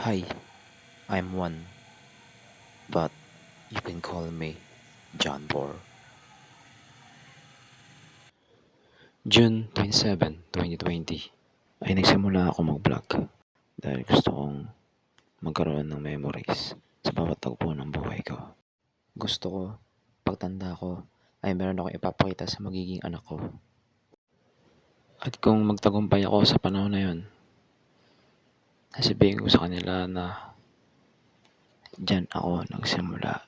Hi, I'm Juan, but you can call me John Bor. June 27, 2020 ay nagsimula ako mag-vlog dahil gusto kong magkaroon ng memories sa bawat tagpo ng buhay ko. Gusto ko, pagtanda ko, ay meron akong ipapakita sa magiging anak ko. At kung magtagumpay ako sa panahon na yon, sasabihin ko sa kanila na diyan ako nagsimula.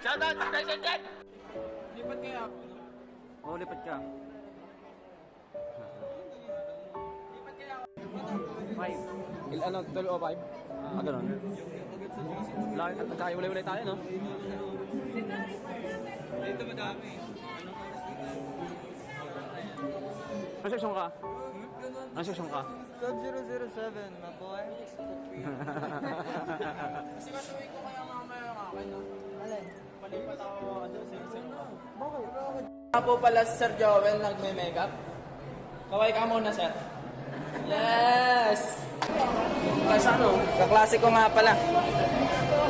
Shoutout sa President! Lipat kaya ako, no? Oo, lipat ka. Lipat kaya ako. 5. Ano, 12 o 5? Ganun. Laki, nagkaiwalay-walay tayo, no? Dito madami. Anong section ka? Anong section ka? Club 007, my boy. Kasi masuwi ko kaya mamaya ang akin, no? Alin? Palipat ako doon sa isang. Bakit? Nga po pala si Sir Joel nagme-makeup. Kaway ka muna, sir. Yes! Kasi ano? Kaklase ko nga pala.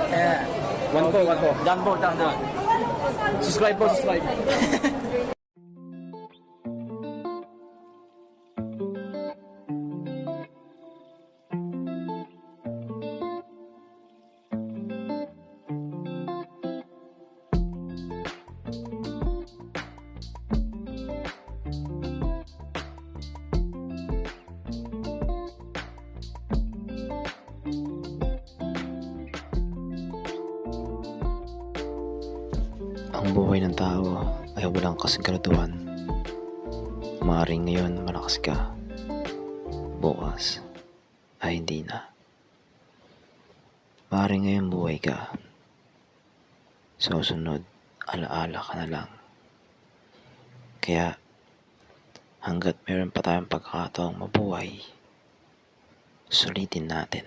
Kaya, 1 po. Down po, down. Subscribe po, subscribe. Ang buhay ng tao ay walang kasiguraduhan. Maaaring ngayon malakas ka, bukas ay hindi na. Maaaring ngayon buhay ka, sa susunod alaala ka na lang. Kaya hanggat meron pa tayong pagkakataong mabuhay, sulitin natin.